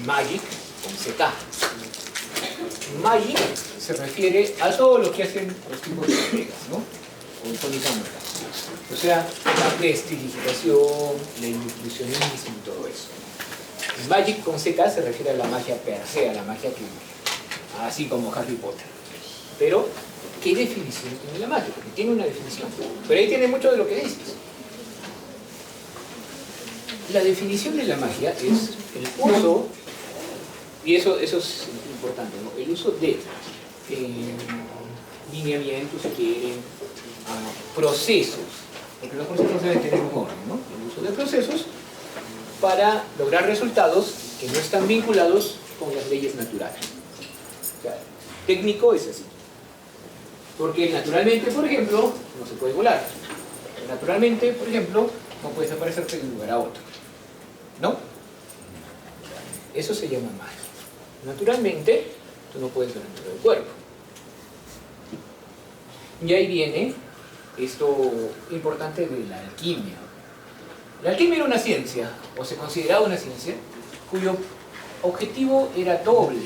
Magic con CK. Magic se refiere a todo lo que hacen los tipos de entregas, ¿no? Con Tony Cameron. O sea, la prestidigitación, el ilusionismo y todo eso. Magic con CK se refiere a la magia per se, a la magia que, así como Harry Potter. Pero, ¿qué definición tiene la magia? Porque tiene una definición. Pero ahí tiene mucho de lo que dices. La definición de la magia es el uso, y eso es importante, ¿no? El uso de lineamientos, si quieren, procesos, porque los procesos deben tener un orden, ¿no? El uso de procesos para lograr resultados que no están vinculados con las leyes naturales. O sea, técnico es así. Porque naturalmente, por ejemplo, no se puede volar. Naturalmente, por ejemplo, no puedes aparecerte de un lugar a otro. ¿No? Eso se llama magia. Naturalmente, tú no puedes ver dentro del cuerpo. Y ahí viene esto importante de la alquimia. La alquimia era una ciencia, o se consideraba una ciencia, cuyo objetivo era doble.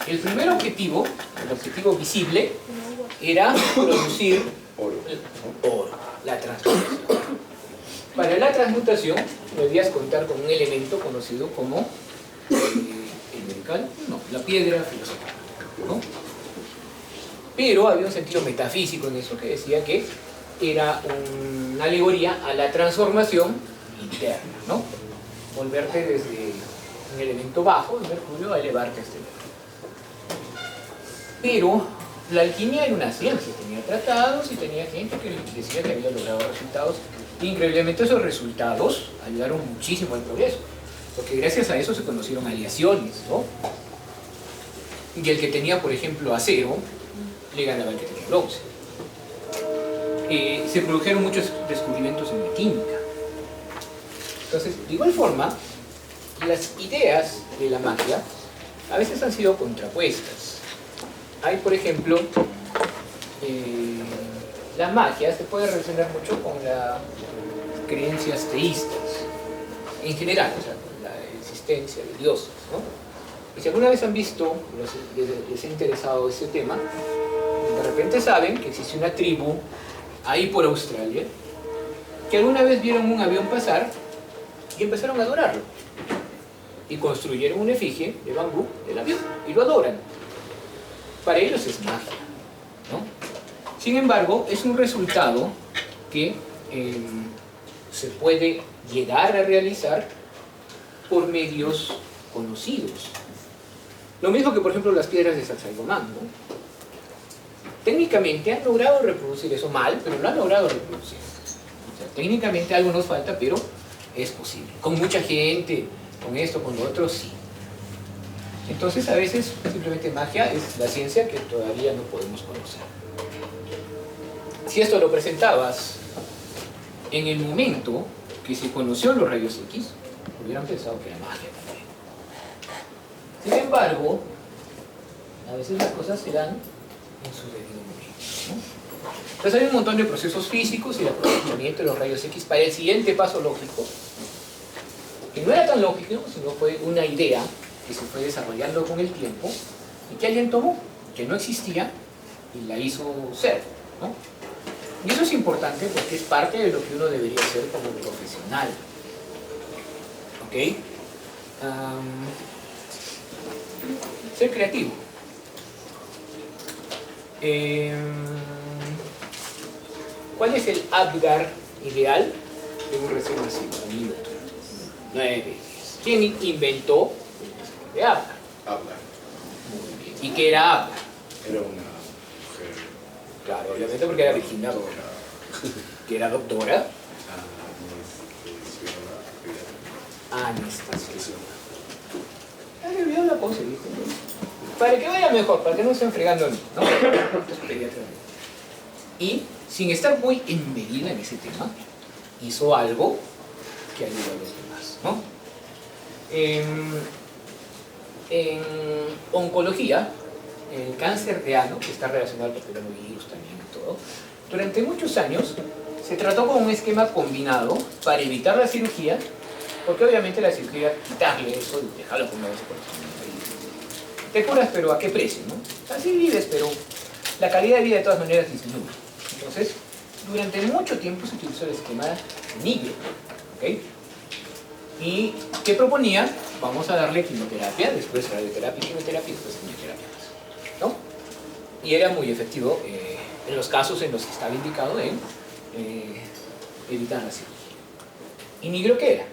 El primer objetivo, el objetivo visible, era producir oro, la transmutación. Para la transmutación debías contar con un elemento conocido como el medical, no, la piedra filosofal, ¿no? Pero había un sentido metafísico en eso que decía que era una alegoría a la transformación interna, ¿no? Volverte desde un elemento bajo, el mercurio, a elevarte a este nivel. Pero la alquimia era una ciencia, tenía tratados y tenía gente que decía que había logrado resultados. Increíblemente esos resultados ayudaron muchísimo al progreso, porque gracias a eso se conocieron aleaciones, ¿no? Y el que tenía, por ejemplo, acero, le ganaba al que tenía bronce. Se produjeron muchos descubrimientos en la química. Entonces, de igual forma, las ideas de la magia a veces han sido contrapuestas. Hay, por ejemplo, la magia se puede relacionar mucho con las creencias teístas, en general, o sea, con la existencia de dioses, ¿no? Y si alguna vez han visto, les ha interesado ese tema, de repente saben que existe una tribu ahí por Australia, que alguna vez vieron un avión pasar y empezaron a adorarlo. Y construyeron una efigie de bambú del avión y lo adoran. Para ellos es magia, ¿no? Sin embargo, es un resultado que se puede llegar a realizar por medios conocidos. Lo mismo que, por ejemplo, las piedras de Sacsayhuamán, ¿no? Técnicamente han logrado reproducir eso mal, pero lo han logrado reproducir. O sea, técnicamente algo nos falta, pero es posible. Con mucha gente, con esto, con lo otro, sí. Entonces, a veces, simplemente magia es la ciencia que todavía no podemos conocer. Si esto lo presentabas en el momento que se conoció los rayos X, hubieran pensado que era magia también. Sin embargo, a veces las cosas se dan en su debido momento, ¿no? Entonces hay un montón de procesos físicos y el aprovechamiento de los rayos X para el siguiente paso lógico, que no era tan lógico, sino fue una idea que se fue desarrollando con el tiempo y que alguien tomó, que no existía y la hizo ser, ¿no? Y eso es importante porque es parte de lo que uno debería hacer como profesional. ¿Ok? Ser creativo. ¿Cuál es el Apgar ideal de un recién nacido? 9. ¿Quién inventó el Apgar? Apgar. Muy bien. ¿Y qué era Apgar? Era una mujer. Claro, obviamente porque era virginal, que era doctora. Anestesia. Me olvidó la cosa, dijo. Para que vaya mejor, para que no estén fregando a mí, ¿no? Y, sin estar muy embebida en ese tema, hizo algo que ayudó a los demás, ¿no? En oncología, el cáncer de ano, que está relacionado al papillomavirus también y todo, durante muchos años se trató con un esquema combinado para evitar la cirugía Porque obviamente la cirugía, quitarle eso y dejarlo como es, pues, te curas, pero ¿a qué precio, no? Así vives, pero la calidad de vida de todas maneras disminuye. Entonces, durante mucho tiempo se utilizó el esquema de Nigel, ¿ok? ¿Y qué proponía? Vamos a darle quimioterapia, después radioterapia y quimioterapia, y después quimioterapia, ¿no? Y era muy efectivo en los casos en los que estaba indicado en evitar la cirugía. ¿Y Nigro qué era?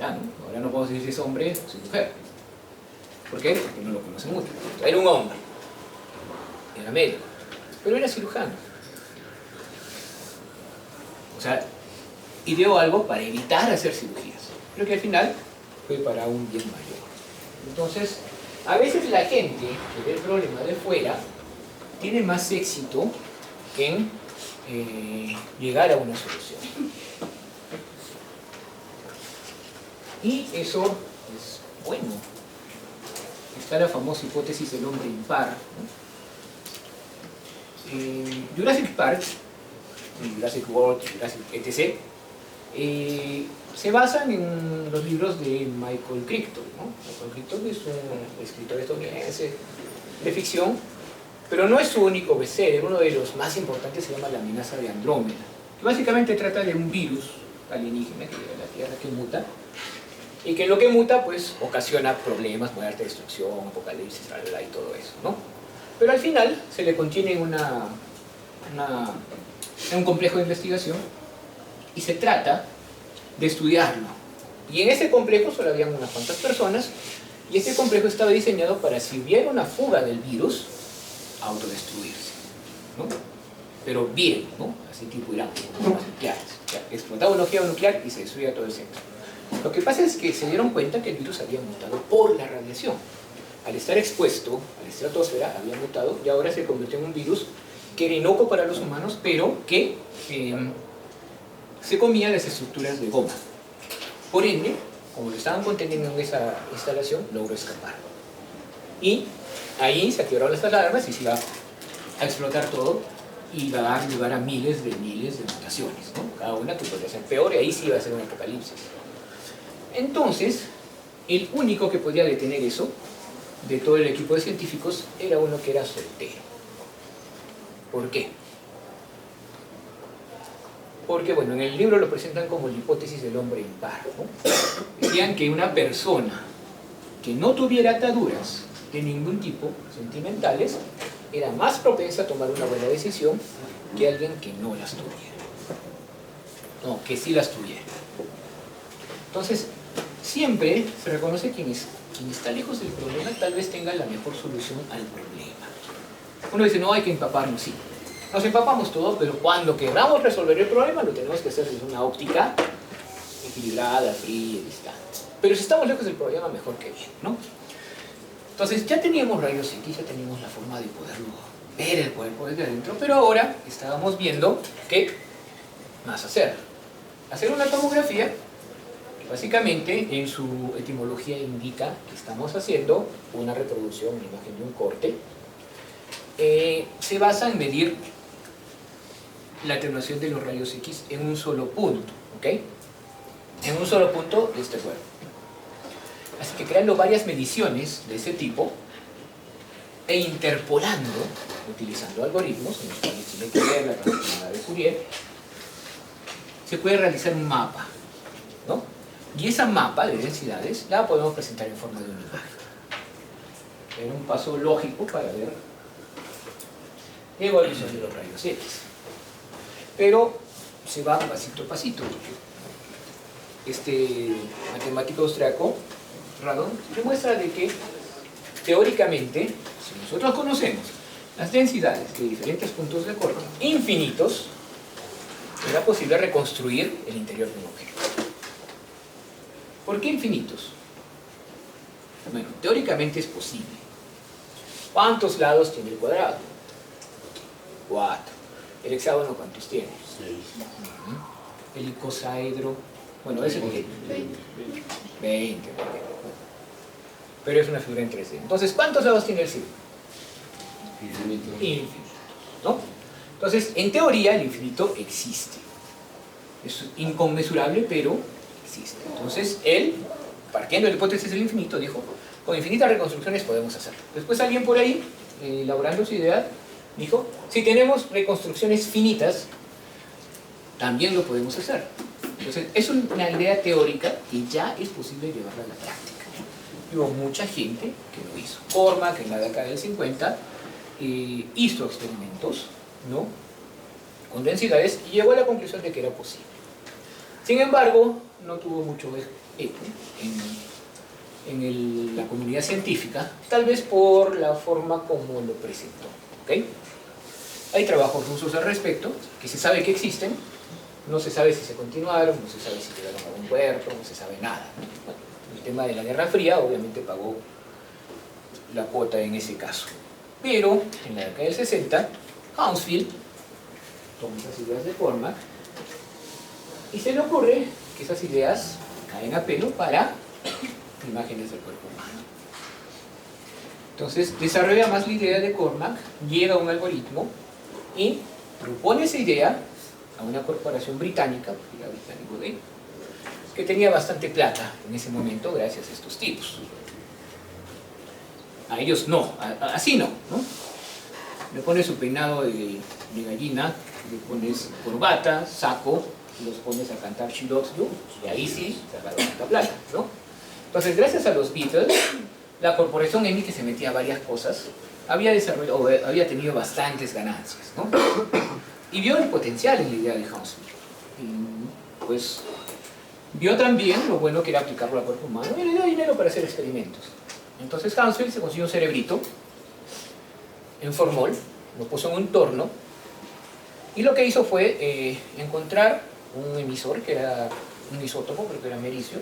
¿No? Ahora no podemos decir si es hombre o si es mujer. ¿Por qué? Porque no lo conocen mucho. Era un hombre, era médico, pero era cirujano. O sea, ideó algo para evitar hacer cirugías, pero que al final fue para un bien mayor. Entonces, a veces la gente que ve el problema de fuera tiene más éxito en llegar a una solución. Y eso es bueno. Está la famosa hipótesis del hombre impar, ¿no? Jurassic Park, Jurassic World, Jurassic etc. Se basan en los libros de Michael Crichton, ¿no? Michael Crichton es un escritor estadounidense de ficción, pero no es su único bestseller. Uno de los más importantes se llama La amenaza de Andrómeda, que básicamente trata de un virus alienígena que llega a la Tierra, que muta, y que en lo que muta pues ocasiona problemas, muerte, destrucción, apocalipsis, y todo eso, ¿no? Pero al final se le contiene en un complejo de investigación y se trata de estudiarlo. Y en ese complejo solo habían unas cuantas personas, y este complejo estaba diseñado para, si hubiera una fuga del virus, autodestruirse, ¿no? Pero bien, ¿no? Así tipo Irán, bombas nucleares. O sea, explotaba una ojiva nuclear y se destruía todo el centro. Lo que pasa es que se dieron cuenta que el virus había mutado por la radiación. Al estar expuesto a la estratosfera había mutado y ahora se convirtió en un virus que era inocuo para los humanos, pero que se comía las estructuras de goma. Por ende, como lo estaban conteniendo en esa instalación, logró escapar. Y ahí se activaron las alarmas y se iba a explotar todo y iba a dar lugar a miles de mutaciones, ¿no? Cada una que podría ser peor, y ahí sí iba a ser un apocalipsis. Entonces, el único que podía detener eso, de todo el equipo de científicos, era uno que era soltero. ¿Por qué? Porque, bueno, en el libro lo presentan como la hipótesis del hombre impar, ¿no? Decían que una persona que no tuviera ataduras de ningún tipo, sentimentales, era más propensa a tomar una buena decisión que alguien que no las tuviera. No, que sí las tuviera. Entonces, siempre se reconoce quien está lejos del problema tal vez tenga la mejor solución al problema. Uno dice, no, hay que empaparnos, sí. Nos empapamos todo, pero cuando queramos resolver el problema lo tenemos que hacer desde una óptica equilibrada, fría, distante. Pero si estamos lejos del problema, mejor que bien, ¿no? Entonces ya teníamos rayos X, ya teníamos la forma de poderlo ver el cuerpo desde adentro, pero ahora estábamos viendo qué más hacer. Hacer una tomografía, que básicamente en su etimología indica que estamos haciendo una reproducción, una imagen de un corte. Se basa en medir la atenuación de los rayos X en un solo punto, ¿ok? En un solo punto de este cuerpo. Así que creando varias mediciones de ese tipo e interpolando, utilizando algoritmos, en los cuales tiene que ver la transformada de Fourier, se puede realizar un mapa, ¿no? Y esa mapa de densidades la podemos presentar en forma de una imagen. Es un paso lógico para ver la evolución de los rayos X. Pero se va pasito a pasito. Este matemático austriaco, Radon, demuestra de que teóricamente, si nosotros conocemos las densidades de diferentes puntos de corte infinitos, será posible reconstruir el interior de un objeto. ¿Por qué infinitos? Bueno, teóricamente es posible. ¿Cuántos lados tiene el cuadrado? 4. ¿El hexágono cuántos tiene? 6. El icosaedro, bueno, ese tiene 20. Pero es una figura en 3D. Entonces, ¿cuántos lados tiene el círculo? Infinito, ¿no? Entonces, en teoría, el infinito existe. Es inconmensurable, pero existe. Entonces, él, partiendo de la hipótesis del infinito, dijo, con infinitas reconstrucciones podemos hacerlo. Después alguien por ahí, elaborando su idea, dijo, si tenemos reconstrucciones finitas, también lo podemos hacer. Entonces, es una idea teórica que ya es posible llevarla a la práctica. Y hubo mucha gente que lo hizo. Cormack, en la década del 50, hizo experimentos, ¿no?, con densidades y llegó a la conclusión de que era posible. Sin embargo, no tuvo mucho eco en la comunidad científica, tal vez por la forma como lo presentó. ¿Okay? Hay trabajos rusos al respecto, que se sabe que existen, no se sabe si se continuaron, no se sabe si llegaron a buen puerto, no se sabe nada. Bueno, el tema de la Guerra Fría obviamente pagó la cuota en ese caso. Pero en la década del 60, Hounsfield toma esas ideas de Cormack y se le ocurre que esas ideas caen a pelo para imágenes del cuerpo humano. Entonces desarrolla más la idea de Cormack, llega a un algoritmo y propone esa idea a una corporación británica, porque era británico de, que tenía bastante plata en ese momento gracias a estos tipos. A ellos no, así no, ¿no? Le pones su peinado de gallina, le pones corbata, saco, y los pones a cantar She Loves You, y ahí sí sacaron tanta plata, ¿no? Entonces, gracias a los Beatles, la corporación EMI, que se metía a varias cosas, había tenido bastantes ganancias, ¿no? Y vio el potencial en la idea de Hounsfield. Y pues vio también lo bueno que era aplicarlo al cuerpo humano y le dio dinero para hacer experimentos. Entonces Hounsfield se consiguió un cerebrito en formol, lo puso en un torno y lo que hizo fue encontrar un emisor que era un isótopo, creo que era mericio,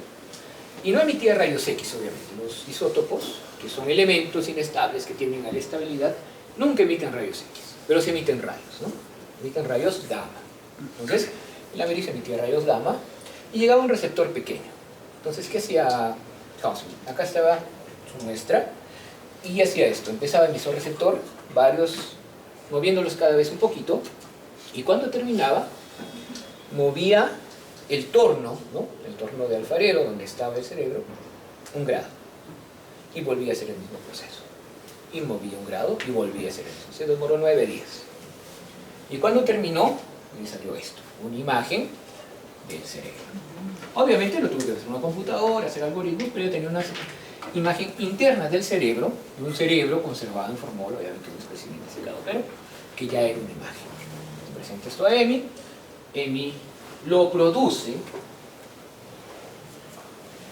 y no emitía rayos X, obviamente. Los isótopos, que son elementos inestables que tienen la estabilidad, nunca emiten rayos X, pero sí emiten rayos, ¿no? Emiten rayos gamma. Entonces, el americio emitía rayos gamma y llegaba a un receptor pequeño. Entonces, ¿qué hacía Hounsfield? Acá estaba su muestra y hacía esto. Empezaba emisor receptor, varios, moviéndolos cada vez un poquito, y cuando terminaba, movía el torno, ¿no?, el torno de alfarero donde estaba el cerebro, un grado, y volvía a hacer el mismo proceso. Y movía un grado y volvía a hacer el mismo. Se demoró 9 días. Y cuando terminó, le salió esto, una imagen del cerebro. Obviamente lo tuve que hacer en una computadora, hacer algoritmos, pero yo tenía una imagen interna del cerebro, de un cerebro conservado en formol, obviamente un espécimen secado, pero que ya era una imagen. Presenta esto a EMI, EMI lo produce.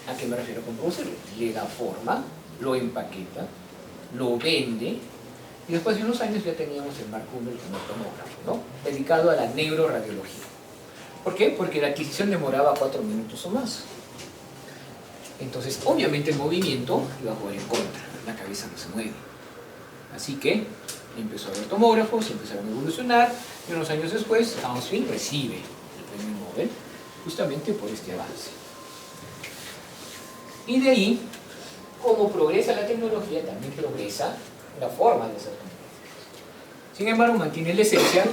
¿A qué me refiero con producir? Le da forma, lo empaqueta, lo vende, y después de unos años ya teníamos el Mark I, el primer tomógrafo, ¿no?, dedicado a la neuroradiología. ¿Por qué? Porque la adquisición demoraba 4 minutos o más. Entonces, obviamente el movimiento iba a jugar en contra, la cabeza no se mueve. Así que empezó a haber tomógrafos, empezaron a evolucionar, y unos años después, Hounsfield recibe el premio Nobel justamente por este avance. Y de ahí, como progresa la tecnología, también progresa la forma de hacer tomografías. Sin embargo, mantiene la esencia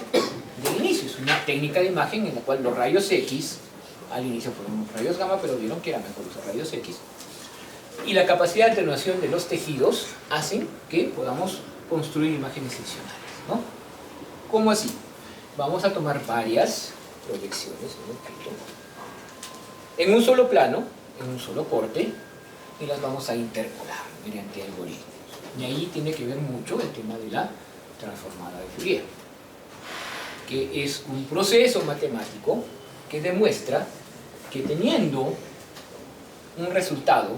del inicio. Es una técnica de imagen en la cual los rayos X, al inicio fueron rayos gamma, pero vieron que era mejor usar rayos X, y la capacidad de atenuación de los tejidos hacen que podamos construir imágenes seccionales, ¿no? ¿Cómo así? Vamos a tomar varias proyecciones en un solo plano, en un solo corte, y las vamos a interpolar mediante algoritmos. Y ahí tiene que ver mucho el tema de la transformada de Fourier, que es un proceso matemático que demuestra que teniendo un resultado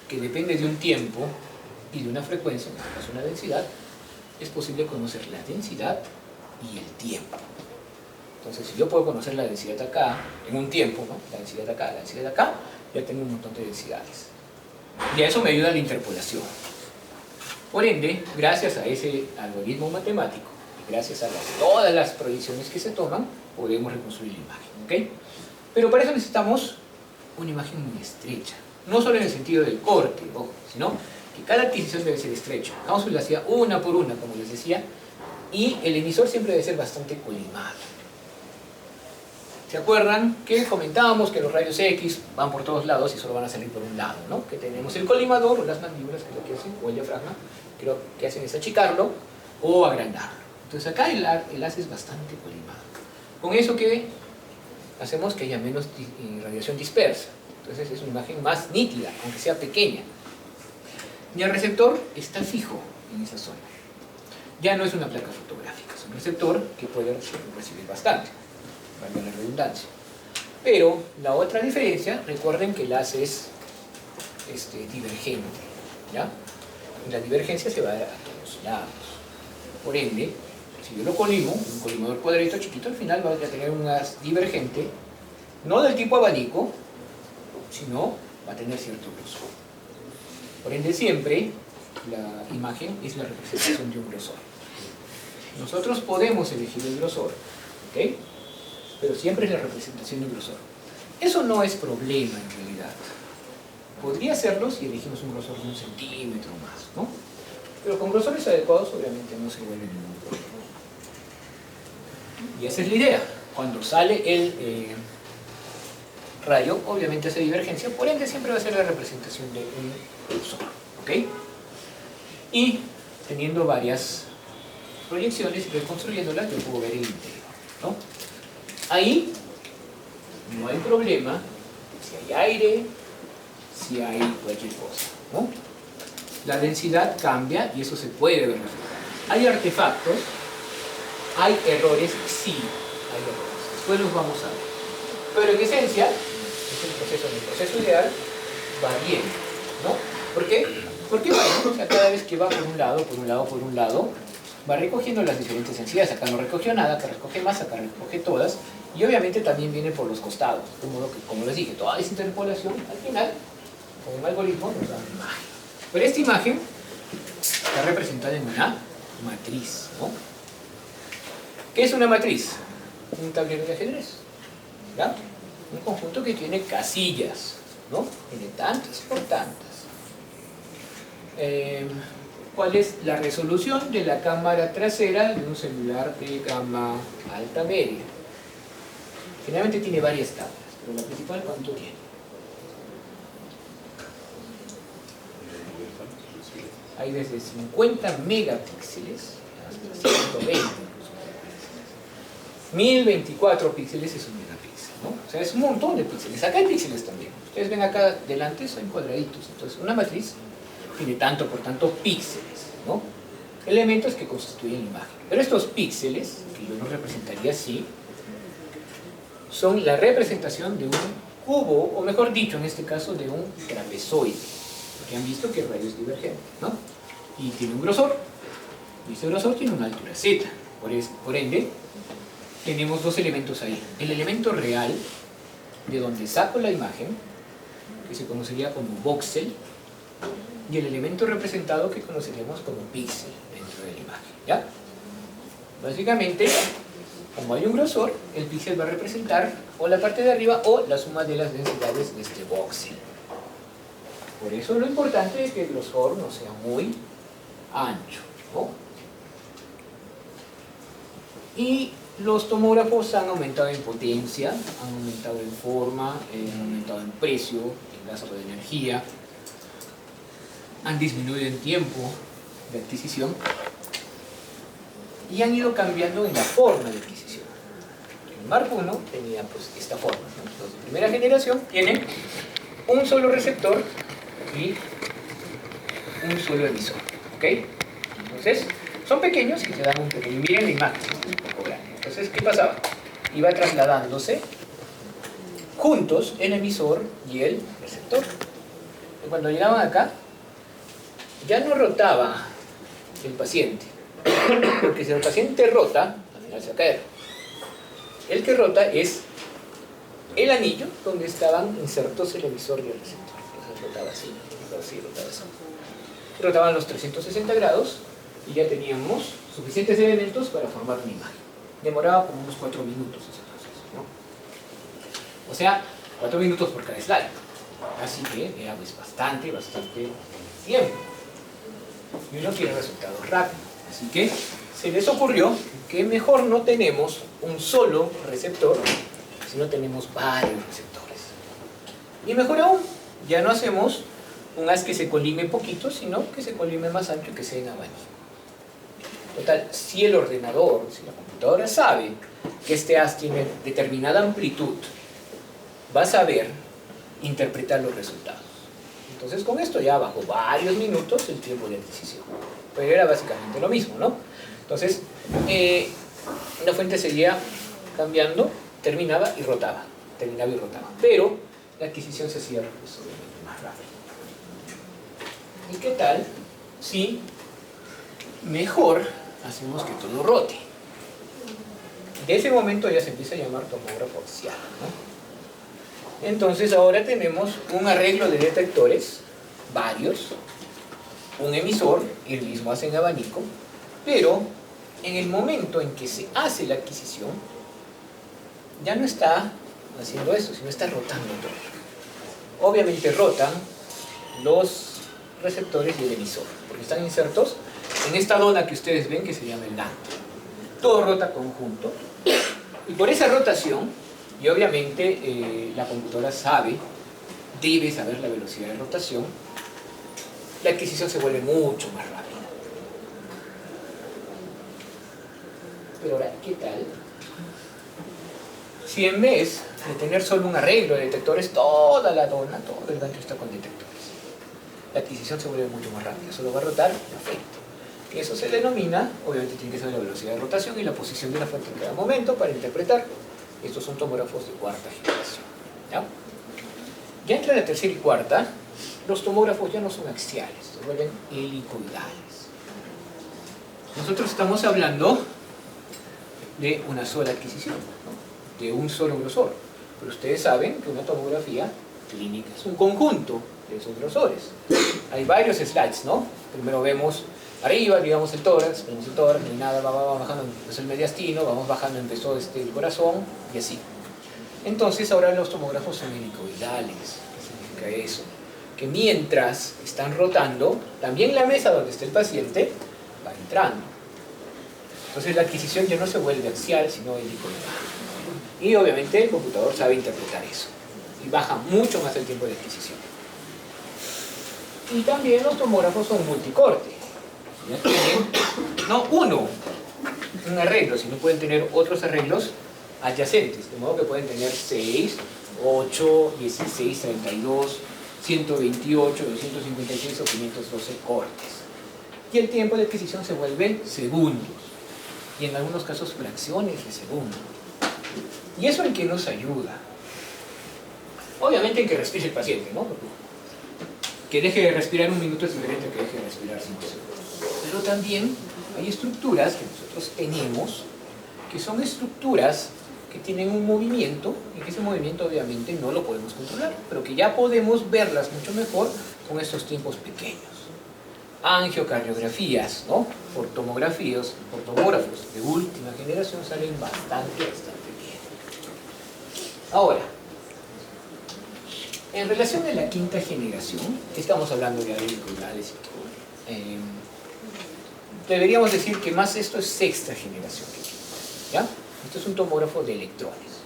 que depende de un tiempo y de una frecuencia, en este caso una densidad, es posible conocer la densidad y el tiempo. Entonces, si yo puedo conocer la densidad acá, en un tiempo, ¿no?, la densidad acá, la densidad acá, ya tengo un montón de densidades. Y a eso me ayuda la interpolación. Por ende, gracias a ese algoritmo matemático, y gracias a todas las proyecciones que se toman, podemos reconstruir la imagen, ¿ok? Pero para eso necesitamos una imagen muy estrecha. No solo en el sentido del corte, ojo, sino que cada adquisición debe ser estrecha. Hounsfield lo hacía una por una, como les decía, y el emisor siempre debe ser bastante colimado. ¿Se acuerdan que comentábamos que los rayos X van por todos lados y solo van a salir por un lado, ¿no? Que tenemos el colimador o las mandíbulas, que es lo que hacen, o el diafragma, que lo que hacen es achicarlo o agrandarlo. Entonces acá el haz es bastante colimado. Con eso que hacemos que haya menos radiación dispersa. Entonces es una imagen más nítida, aunque sea pequeña. Y el receptor está fijo en esa zona. Ya no es una placa fotográfica, es un receptor que puede recibir bastante, valga la redundancia. Pero la otra diferencia, recuerden que el haz es divergente, ¿ya? Y la divergencia se va a todos lados. Por ende, si yo lo colimo, un colimador cuadradito chiquito, al final va a tener un haz divergente, no del tipo abanico, sino va a tener cierto grosor. Por ende, siempre la imagen es la representación de un grosor. Nosotros podemos elegir el grosor, ¿ok? Pero siempre es la representación de un grosor. Eso no es problema en realidad. Podría serlo si elegimos un grosor de 1 centímetro más, ¿no? Pero con grosores adecuados obviamente no se vuelve ningún problema. Y esa es la idea. Cuando sale el rayo, obviamente hace divergencia, por ende siempre va a ser la representación de un grosor, ¿ok? Y teniendo varias proyecciones y reconstruyéndolas, yo puedo ver el interior, ¿no? Ahí no hay problema si hay aire, si hay cualquier cosa, ¿no? La densidad cambia y eso se puede ver reflejado. Hay artefactos, hay errores, sí, hay errores. Después los vamos a ver. Pero en esencia, el proceso ideal va bien, ¿no? ¿Por qué? Porque bueno, o sea, cada vez que va por un lado, va recogiendo las diferentes densidades. Acá no recogió nada, acá recoge más, acá recoge todas. Y obviamente también viene por los costados. De modo que, como les dije, toda esa interpolación, al final, con un algoritmo, nos da una imagen. Pero esta imagen está representada en una matriz, ¿no? ¿Qué es una matriz? Un tablero de ajedrez, ¿ya? Un conjunto que tiene casillas, ¿no? Tiene tantas por tantas. ¿Cuál es la resolución de la cámara trasera de un celular de gama alta-media? Generalmente tiene varias cámaras, pero la principal, ¿cuánto tiene? Hay desde 50 megapíxeles hasta 120. 1024 píxeles es un megapíxel, ¿no? O sea, es un montón de píxeles. Acá hay píxeles también. Ustedes ven acá delante, son cuadraditos. Entonces, una matriz tiene tanto por tanto píxeles, ¿no? Elementos que constituyen la imagen. Pero estos píxeles, que yo los representaría así, son la representación de un cubo, o mejor dicho, en este caso, de un trapezoide. Porque han visto que el rayo es divergente, ¿no? Y tiene un grosor. Y ese grosor tiene una altura z. Por ende, tenemos dos elementos ahí. El elemento real, de donde saco la imagen, que se conocería como voxel, y el elemento representado que conoceríamos como píxel dentro de la imagen, ¿ya? Básicamente, como hay un grosor, el píxel va a representar o la parte de arriba o la suma de las densidades de este voxel. Por eso lo importante es que el grosor no sea muy ancho, ¿no? Y los tomógrafos han aumentado en potencia, han aumentado en forma, han aumentado en precio, en gasto de energía, han disminuido en tiempo de adquisición y han ido cambiando en la forma de adquisición. El Mark I tenía pues esta forma, ¿no? Los de primera generación tienen un solo receptor y un solo emisor, ¿ok? Entonces, son pequeños y se dan un pequeño. Miren la imagen, es un poco grande. Entonces, ¿qué pasaba? Iba trasladándose juntos el emisor y el receptor. Y cuando llegaban acá, ya no rotaba el paciente, porque si el paciente rota, al final se va a caer. El que rota es el anillo donde estaban insertos el emisor y el receptor. Entonces rotaba así, rotaba así, rotaba así. Rotaban los 360 grados y ya teníamos suficientes elementos para formar una imagen. Demoraba como unos 4 minutos ese proceso, ¿no? O sea, 4 minutos por cada slide. Así que era pues bastante tiempo. Y uno quiere resultados rápidos. Así que se les ocurrió que mejor no tenemos un solo receptor, sino tenemos varios receptores. Y mejor aún, ya no hacemos un haz que se colime poquito, sino que se colime más ancho y que sea en abanico. Total, si el ordenador, si la computadora sabe que este haz tiene determinada amplitud, va a saber interpretar los resultados. Entonces con esto ya bajó varios minutos el tiempo de adquisición. Pero era básicamente lo mismo, ¿no? Entonces, la fuente seguía cambiando, terminaba y rotaba. Terminaba y rotaba. Pero la adquisición se hacía pues, obviamente más rápido. ¿Y qué tal si mejor hacemos que todo rote? De ese momento ya se empieza a llamar tomógrafo axial, ¿no? Entonces ahora tenemos un arreglo de detectores, varios, un emisor, el mismo hace en abanico, pero en el momento en que se hace la adquisición, ya no está haciendo esto, sino está rotando todo. Obviamente rotan los receptores y el emisor, porque están insertos en esta dona que ustedes ven que se llama el NAND. Todo rota conjunto, y por esa rotación, y obviamente la computadora debe saber la velocidad de rotación, la adquisición se vuelve mucho más rápida. Pero ahora, ¿qué tal si en vez de tener solo un arreglo de detectores, toda la dona, todo el gancho está con detectores? La adquisición se vuelve mucho más rápida, solo va a rotar la fuente. Eso se denomina, obviamente tiene que saber la velocidad de rotación y la posición de la fuente en cada momento para interpretar. Estos son tomógrafos de cuarta generación. ¿Ya? Ya entre la tercera y cuarta, los tomógrafos ya no son axiales, se vuelven helicoidales. Nosotros estamos hablando de una sola adquisición, ¿no? De un solo grosor. Pero ustedes saben que una tomografía clínica es un conjunto de esos grosores. Hay varios slides, ¿no? Primero vemos arriba, digamos el tórax, vemos el tórax, no hay nada, va bajando, empezó el mediastino, vamos bajando, empezó el corazón, y así. Entonces ahora los tomógrafos son helicoidales. ¿Qué significa eso? Que mientras están rotando, también la mesa donde está el paciente va entrando. Entonces la adquisición ya no se vuelve axial, sino helicoidal. Y obviamente el computador sabe interpretar eso. Y baja mucho más el tiempo de adquisición. Y también los tomógrafos son multicorte. Ya tienen, no un arreglo, sino pueden tener otros arreglos adyacentes. De modo que pueden tener 6, 8, 16, 32, 128, 256 o 512 cortes. Y el tiempo de adquisición se vuelve segundos. Y en algunos casos fracciones de segundo. ¿Y eso en qué nos ayuda? Obviamente en que respire el paciente, ¿no? Porque que deje de respirar un minuto es diferente a que deje de respirar 5 segundos. Pero también hay estructuras que nosotros tenemos que son estructuras que tienen un movimiento y que ese movimiento obviamente no lo podemos controlar, pero que ya podemos verlas mucho mejor con estos tiempos pequeños. Angiocardiografías, ¿no? Por tomógrafos de última generación salen bastante bien. Ahora, en relación a la quinta generación, estamos hablando de helicoidales y todo, deberíamos decir que más esto es sexta generación. ¿Ya? Esto es un tomógrafo de electrones.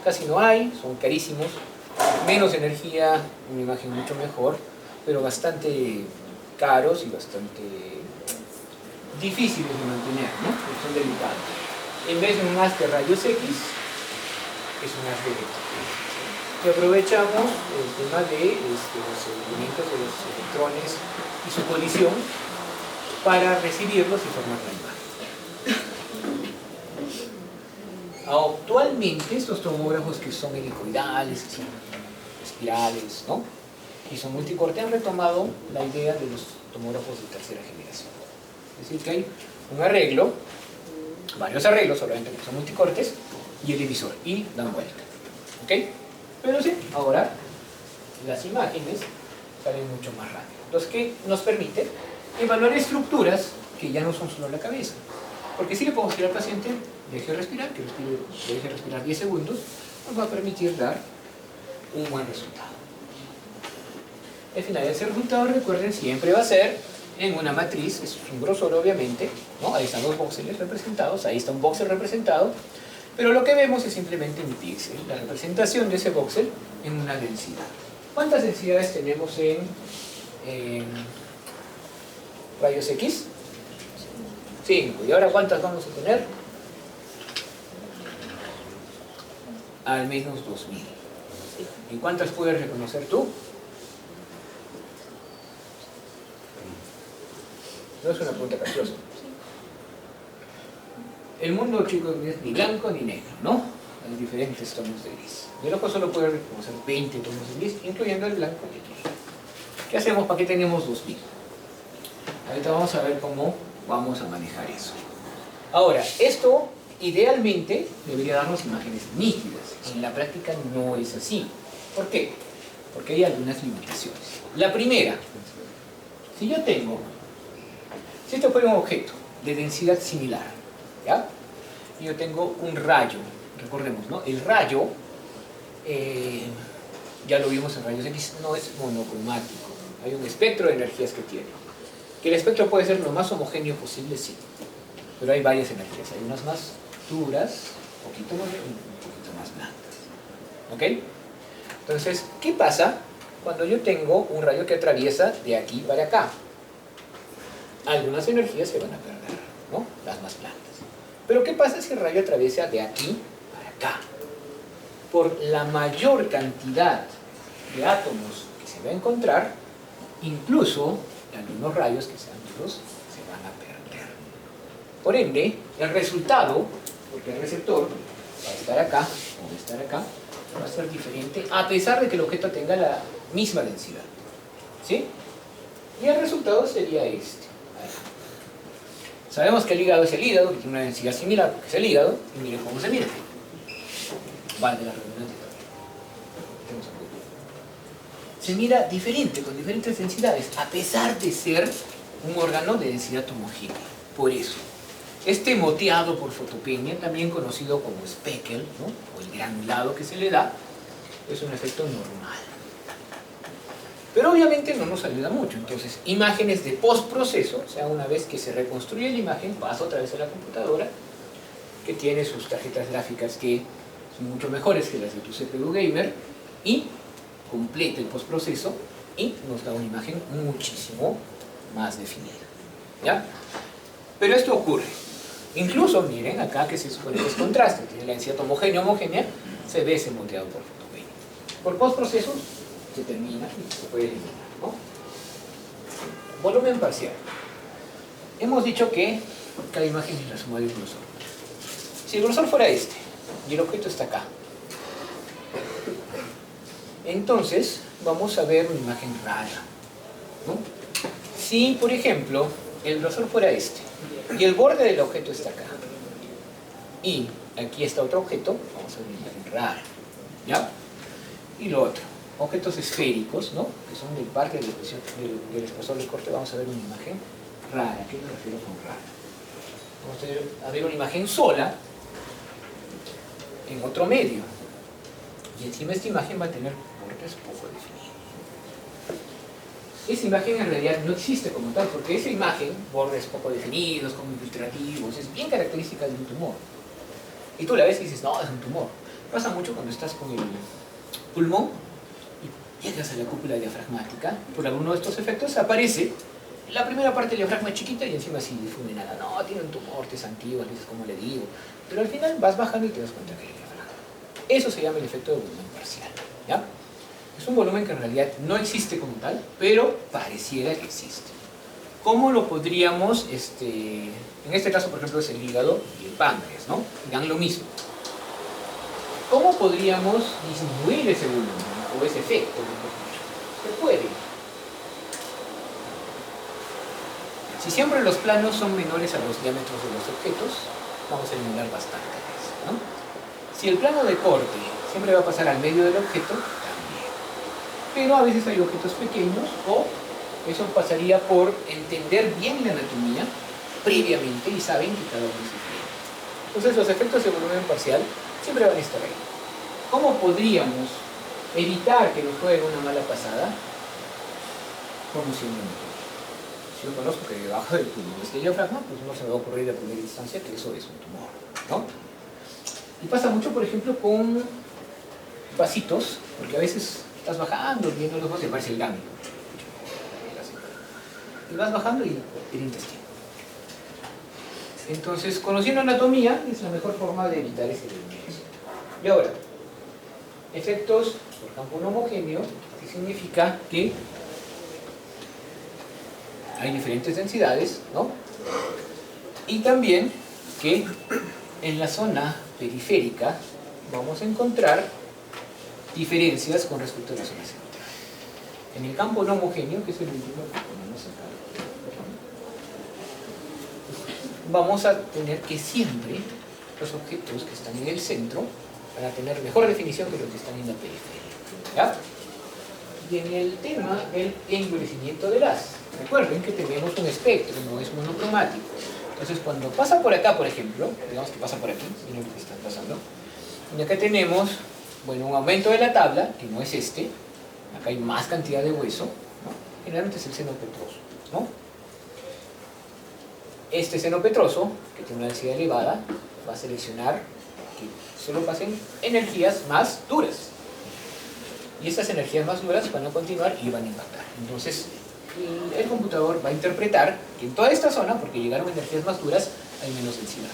Casi no hay, son carísimos, menos energía, una imagen mucho mejor, pero bastante caros y bastante difíciles de mantener, ¿no? Porque son delicados. En vez de un haz de rayos X, es un haz de electrones. Y aprovechamos el tema de los elementos de los electrones y su colisión para recibirlos y formar la imagen. Actualmente estos tomógrafos que son helicoidales, que son espirales, ¿no? Y son multicorte, han retomado la idea de los tomógrafos de tercera generación. Es decir, que hay un arreglo, varios arreglos, obviamente que son multicortes, y el emisor, y dan vuelta. ¿Ok? Pero sí, ahora las imágenes salen mucho más rápido. Entonces, ¿qué nos permite? Evaluar estructuras que ya no son solo la cabeza. Porque si le podemos decir al paciente, deje respirar, deje respirar 10 segundos, nos va a permitir dar un buen resultado. Al final, ese resultado, recuerden, siempre va a ser en una matriz, es un grosor obviamente, ¿no? Ahí están los voxeles representados, ahí está un voxel representado, Pero lo que vemos es simplemente un píxel, la representación de ese voxel en una densidad. ¿Cuántas densidades tenemos en rayos X? 5. ¿Y ahora cuántas vamos a tener? Al menos 2000. ¿Y cuántas puedes reconocer tú? No es una pregunta capciosa. El mundo, chicos, no es ni blanco ni negro, ¿no? Hay diferentes tonos de gris. Y el ojo solo puede reconocer 20 tonos de gris, incluyendo el blanco y el negro. ¿Qué hacemos? ¿Para qué tenemos 2000? Ahorita vamos a ver cómo vamos a manejar eso. Ahora, esto idealmente debería darnos imágenes nítidas. En la práctica no es así. ¿Por qué? Porque hay algunas limitaciones. La primera, si esto fuera un objeto de densidad similar, ¿ya? Y yo tengo un rayo, recordemos, ¿no? El rayo, ya lo vimos en rayos X, no es monocromático. Hay un espectro de energías que tiene. Que el espectro puede ser lo más homogéneo posible, sí. Pero hay varias energías. Hay unas más duras, un poquito más blandas. ¿Ok? Entonces, ¿qué pasa cuando yo tengo un rayo que atraviesa de aquí para acá? Algunas energías se van a perder, ¿no? Las más blandas. Pero ¿qué pasa si el rayo atraviesa de aquí para acá? Por la mayor cantidad de átomos que se va a encontrar, incluso algunos rayos que sean duros se van a perder. Por ende, el resultado, porque el receptor va a estar acá o va a estar acá, va a ser diferente a pesar de que el objeto tenga la misma densidad. ¿Sí? Y el resultado sería este. Sabemos que el hígado es el hígado, que tiene una densidad similar porque es el hígado, y miren cómo se mira. Vale, la redundancia también. Se mira diferente, con diferentes densidades, a pesar de ser un órgano de densidad homogénea. Por eso, este moteado por fotopenia, también conocido como speckle, ¿no? O el granulado que se le da, es un efecto normal. Pero obviamente no nos ayuda mucho. Entonces, imágenes de postproceso, o sea, una vez que se reconstruye la imagen, pasa otra vez a la computadora, que tiene sus tarjetas gráficas que son mucho mejores que las de tu CPU gamer, y completa el postproceso y nos da una imagen muchísimo más definida. ¿Ya? Pero esto ocurre. Incluso, miren, acá que se supone que es contraste, tiene la densidad homogénea, se ve ese moteado por fotopenia. Por postprocesos se termina y se puede eliminar, ¿no? Volumen parcial. Hemos dicho que cada imagen es la suma del grosor. Si el grosor fuera este y el objeto está acá, entonces vamos a ver una imagen rara, ¿no? Si, por ejemplo, el grosor fuera este y el borde del objeto está acá y aquí está otro objeto, vamos a ver una imagen rara, ¿ya? Y lo otro, objetos esféricos, ¿no? Que son del parque del espesor del corte, vamos a ver una imagen rara. ¿A qué me refiero con rara? Vamos a ver una imagen sola en otro medio, y encima esta imagen va a tener bordes poco definidos. Esa imagen en realidad no existe como tal, porque esa imagen, bordes poco definidos, como infiltrativos, es bien característica de un tumor. Y tú la ves y dices, no, es un tumor. Pasa mucho cuando estás con el pulmón y llegas a la cúpula diafragmática, por alguno de estos efectos aparece la primera parte del diafragma chiquita y encima así difuminada. No, tiene un tumor, te santigua, dices, ¿cómo le digo? Pero al final vas bajando y te das cuenta que hay diafragma. Eso se llama el efecto de volumen parcial, ¿ya? Es un volumen que en realidad no existe como tal, pero pareciera que existe. ¿Cómo lo podríamos, en este caso por ejemplo es el hígado y el páncreas, ¿no? Dan lo mismo. ¿Cómo podríamos disminuir ese volumen o ese efecto? Se puede. Si siempre los planos son menores a los diámetros de los objetos, vamos a eliminar bastante eso, ¿no? Si el plano de corte siempre va a pasar al medio del objeto, también. Pero a veces hay objetos pequeños, o eso pasaría por entender bien la anatomía previamente y saben que cada uno es diferente. Entonces los efectos de volumen parcial siempre van a estar ahí. ¿Cómo podríamos evitar que nos jueguen una mala pasada? Conociendo mejor. Si yo conozco que debajo del pulmón está el diafragma, pues no se me va a ocurrir a primera instancia que eso es un tumor, ¿no? Y pasa mucho, por ejemplo, con vasitos, porque a veces estás bajando, viendo los vasos, te aparece el ganglio. Y vas bajando y el intestino. Entonces, conociendo anatomía es la mejor forma de evitar ese desvío. Y ahora, efectos por campo no homogéneo, que significa que hay diferentes densidades, ¿no? Y también que en la zona periférica vamos a encontrar diferencias con respecto a la zona central. En el campo no homogéneo, que es el último que ponemos acá, vamos a tener que siempre los objetos que están en el centro van a tener mejor definición que los que están en la periferia, ¿ya? Y en el tema del endurecimiento del haz, recuerden que tenemos un espectro, no es monocromático. Entonces cuando pasa por acá, por ejemplo, digamos que pasa por aquí, miren lo que está pasando, y acá tenemos, bueno, un aumento de la tabla, que no es este, acá hay más cantidad de hueso, ¿no? Generalmente es el seno petroso, ¿no? Este seno petroso, que tiene una densidad elevada, va a seleccionar que solo pasen energías más duras. Y estas energías más duras van a continuar y van a impactar. Entonces, el computador va a interpretar que en toda esta zona, porque llegaron energías más duras, hay menos densidad.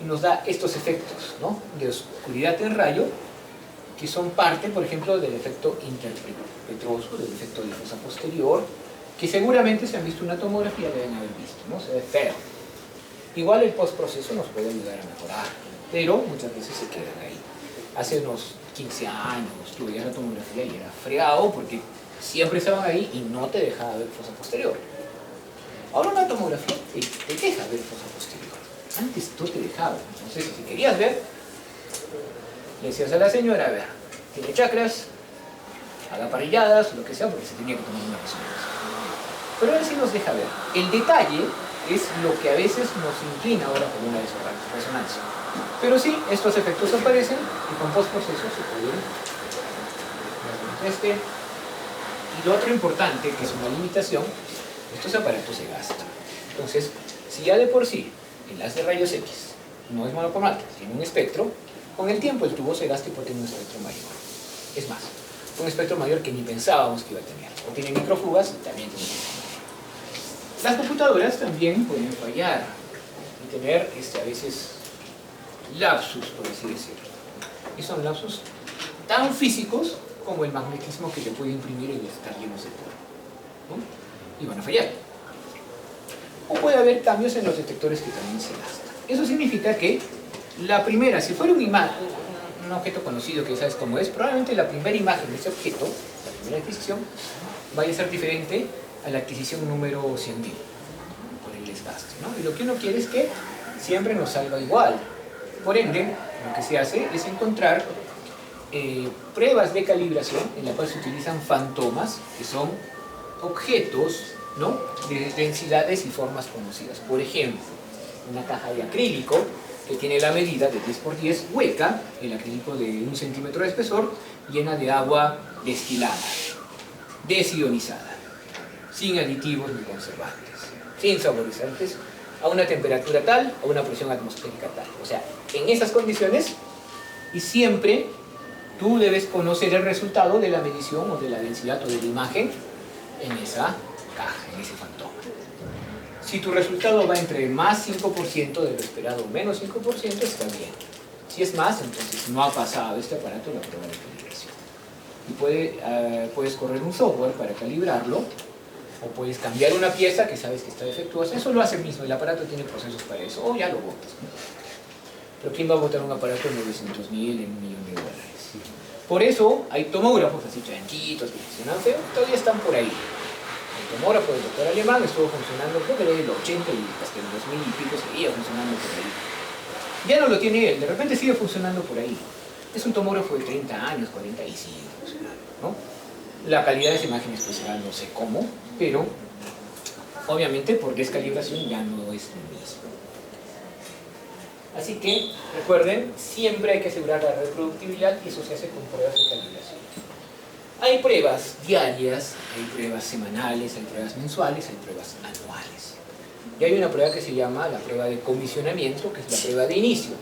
Y nos da estos efectos, ¿no?, de oscuridad en rayo, que son parte, por ejemplo, del efecto interpetroso, del efecto de fosa posterior, que seguramente si han visto una tomografía deben haber visto, ¿no? Se ve feo. Igual el postproceso nos puede ayudar a mejorar, pero muchas veces se quedan ahí. Hace unos 15 años tú veías la tomografía y era fregado porque siempre estaban ahí y no te dejaba ver fosa posterior. Ahora una tomografía te deja ver fosa posterior. Antes no te dejaba. Entonces, si querías ver, le decías a la señora, a ver, tiene chakras, haga parrilladas, lo que sea, porque se tenía que tomar una resonancia. Pero él sí nos deja ver. El detalle es lo que a veces nos inclina ahora por una resonancia. Pero sí, estos efectos aparecen y con postproceso se pueden. Y lo otro importante, que es una limitación, estos aparatos se gastan. Entonces, si ya de por sí el haz de rayos X no es monocromático, tiene un espectro, con el tiempo el tubo se gasta y puede tener un espectro mayor. Es más, un espectro mayor que ni pensábamos que iba a tener. O tiene microfugas, también tiene microfugas. Las computadoras también pueden fallar y tener a veces lapsus, por así decirlo. Y son lapsus tan físicos como el magnetismo que le puede imprimir el estar llenos de polvo, ¿no? Y van a fallar. O puede haber cambios en los detectores que también se gastan. Eso significa que la primera, si fuera un objeto conocido que sabes cómo es, probablemente la primera imagen de ese objeto, la primera adquisición, vaya a ser diferente a la adquisición número 100.000, por el desgaste, ¿no? Y lo que uno quiere es que siempre nos salga igual. Por ende, lo que se hace es encontrar pruebas de calibración en las cuales se utilizan fantomas, que son objetos, ¿no?, de densidades y formas conocidas. Por ejemplo, una caja de acrílico que tiene la medida de 10×10 hueca, el acrílico de 1 centímetro de espesor, llena de agua destilada, desionizada, sin aditivos ni conservantes, sin saborizantes, a una temperatura tal, a una presión atmosférica tal. O sea, en esas condiciones, y siempre tú debes conocer el resultado de la medición o de la densidad o de la imagen en esa caja, en ese fantoma. Si tu resultado va entre más 5% de lo esperado o menos 5%, está bien. Si es más, entonces no ha pasado este aparato la prueba de calibración. Y puedes correr un software para calibrarlo, o puedes cambiar una pieza que sabes que está defectuosa. Eso lo hace mismo, el aparato tiene procesos para eso, o ya lo botas, ¿no? Pero ¿quién va a botar un aparato de 900.000 en $1.000.000? Por eso hay tomógrafos así chanchitos que funcionan feo, todavía están por ahí. El tomógrafo del doctor alemán estuvo funcionando, creo que desde el 80 y hasta el 2000 y pico seguía funcionando por ahí. Ya no lo tiene él, de repente sigue funcionando por ahí. Es un tomógrafo de 30 años, 40 y sigue funcionando, ¿no? La calidad de esa imagen especial no sé cómo, pero obviamente por descalibración ya no es lo mismo. Así que recuerden, siempre hay que asegurar la reproductibilidad y eso se hace con pruebas de calibración. Hay pruebas diarias, hay pruebas semanales, hay pruebas mensuales, hay pruebas anuales. Y hay una prueba que se llama la prueba de comisionamiento, que es la prueba de inicio,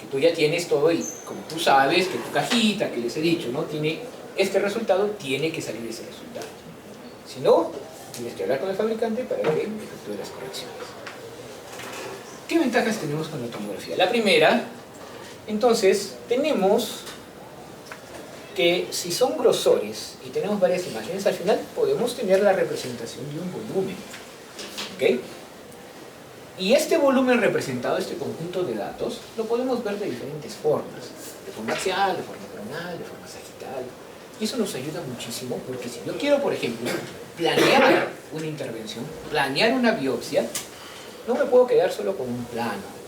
que tú ya tienes todo y como tú sabes que tu cajita, que les he dicho, ¿no? Tiene este resultado, tiene que salir ese resultado. Si no, tienes que hablar con el fabricante para que efectúe las correcciones. ¿Qué ventajas tenemos con la tomografía? La primera, entonces, tenemos que si son grosores y tenemos varias imágenes, al final podemos tener la representación de un volumen. ¿Ok? Y este volumen representado, este conjunto de datos, lo podemos ver de diferentes formas. De forma axial, de forma coronal, de forma sagital. Y eso nos ayuda muchísimo porque si yo quiero, por ejemplo, planear una intervención, planear una biopsia, no me puedo quedar solo con un plano.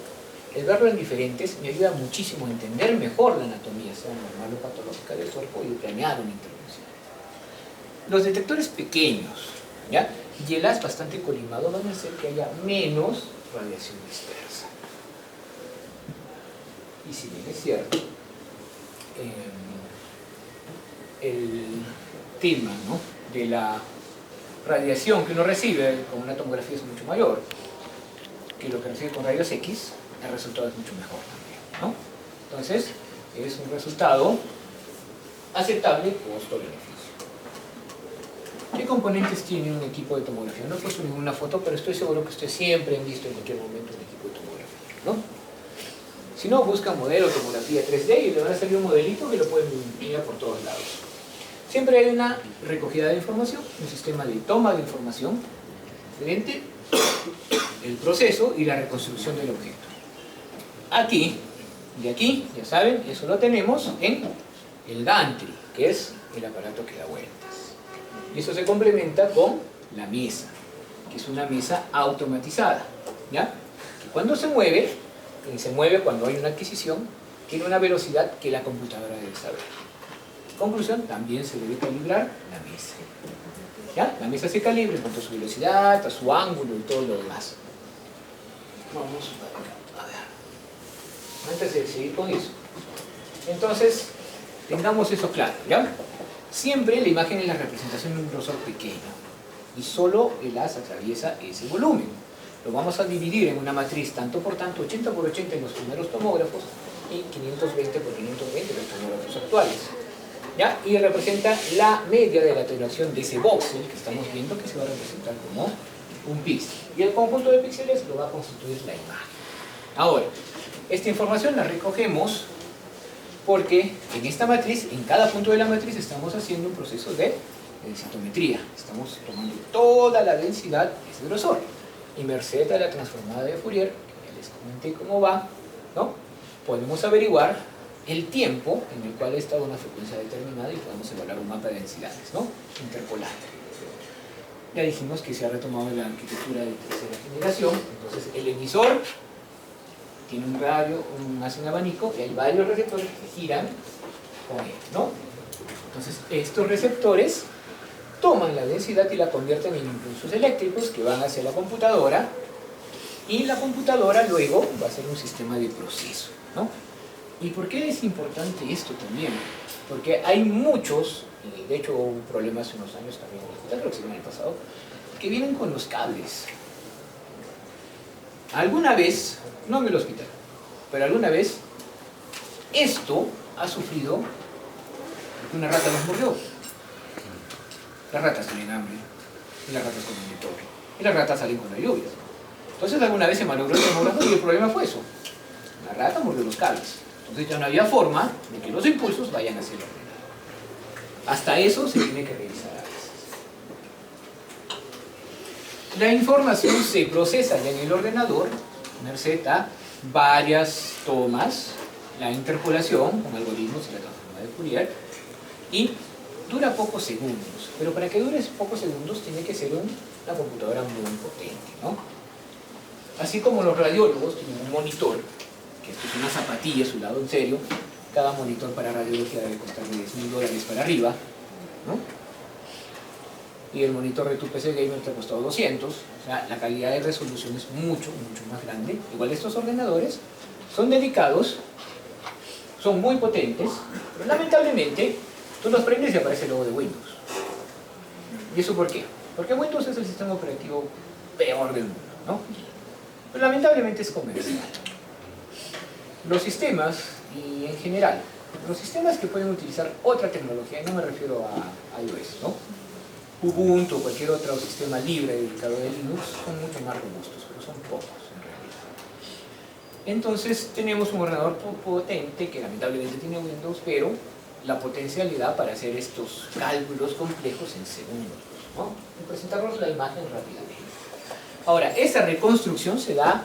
El verlo en diferentes me ayuda muchísimo a entender mejor la anatomía, sea normal o patológica del cuerpo, y planear una intervención. Los detectores pequeños, ¿ya? Y el haz bastante colimado van a hacer que haya menos radiación dispersa. Y si bien es cierto, el tema, ¿no?, de la radiación que uno recibe con una tomografía es mucho mayor que lo que recibe con rayos X, el resultado es mucho mejor también, ¿no? Entonces, es un resultado aceptable costo-beneficio. ¿Qué componentes tiene un equipo de tomografía? No he puesto ninguna foto, pero estoy seguro que ustedes siempre han visto en cualquier momento un equipo de tomografía, ¿no? Si no, buscan modelo tomografía 3D y le van a salir un modelito que lo pueden mirar por todos lados. Siempre hay una recogida de información, un sistema de toma de información diferente, el proceso y la reconstrucción del objeto. Aquí, de aquí, ya saben, eso lo tenemos en el gantry, que es el aparato que da vueltas. Y eso se complementa con la mesa, que es una mesa automatizada, ¿ya? Que cuando se mueve cuando hay una adquisición, tiene una velocidad que la computadora debe saber. Conclusión, también se debe calibrar la mesa. ¿Ya? La mesa se calibra en cuanto a su velocidad, a su ángulo y todo lo demás. Vamos a ver. Antes de seguir con eso. Entonces, tengamos eso claro, ¿ya? Siempre la imagen es la representación de un grosor pequeño. Y solo el haz atraviesa ese volumen. Lo vamos a dividir en una matriz tanto por tanto, 80 por 80 en los primeros tomógrafos y 520 por 520 en los tomógrafos actuales. ¿Ya? Y representa la media de la atenuación de ese voxel que estamos viendo, que se va a representar como un píxel. Y el conjunto de píxeles lo va a constituir la imagen. Ahora, esta información la recogemos porque en esta matriz, en cada punto de la matriz, estamos haciendo un proceso de densitometría. Estamos tomando toda la densidad de ese grosor. Y merced a la transformada de Fourier, que ya les comenté cómo va, ¿no?, podemos averiguar el tiempo en el cual ha estado una frecuencia determinada y podemos evaluar un mapa de densidades, ¿no?, interpolante. Ya dijimos que se ha retomado la arquitectura de tercera generación, entonces el emisor tiene un radio, un abanico, y hay varios receptores que giran con él, ¿no? Entonces estos receptores toman la densidad y la convierten en impulsos eléctricos que van hacia la computadora, y la computadora luego va a hacer un sistema de proceso, ¿no? ¿Y por qué es importante esto también? Porque hay muchos, y de hecho hubo un problema hace unos años también, creo que sí, el año pasado, que vienen con los cables. Alguna vez, no en el hospital, pero alguna vez, esto ha sufrido porque una rata los mordió. Las ratas tienen hambre, y las ratas comen de todo, y las ratas salen con la lluvia. Entonces alguna vez se malogró el tomógrafo y el problema fue eso. La rata mordió los cables. Entonces ya no había forma de que los impulsos vayan hacia el ordenador. Hasta eso se tiene que revisar a veces. La información se procesa ya en el ordenador, merced a varias tomas, la interpolación con algoritmos y la transformada de Fourier, y dura pocos segundos. Pero para que dure pocos segundos tiene que ser una computadora muy potente, ¿no? Así como los radiólogos tienen un monitor, que esto es una zapatilla, su lado en serio, cada monitor para radiología debe costar $10.000 para arriba, ¿no? Y el monitor de tu PC Gamer te ha costado 200, o sea, la calidad de resolución es mucho, mucho más grande. Igual estos ordenadores son delicados, son muy potentes, pero lamentablemente tú los prendes y aparece el logo de Windows. ¿Y eso por qué? Porque Windows es el sistema operativo peor del mundo, ¿no? Pero lamentablemente es comercial. los sistemas, y en general, los sistemas que pueden utilizar otra tecnología, y no me refiero a iOS, ¿no? Ubuntu o cualquier otro sistema libre dedicado a Linux, son mucho más robustos, pero son pocos en realidad. Entonces tenemos un ordenador potente que lamentablemente tiene Windows, pero la potencia le da para hacer estos cálculos complejos en segundos, ¿no? Y presentarnos la imagen rápidamente. Ahora, esa reconstrucción se da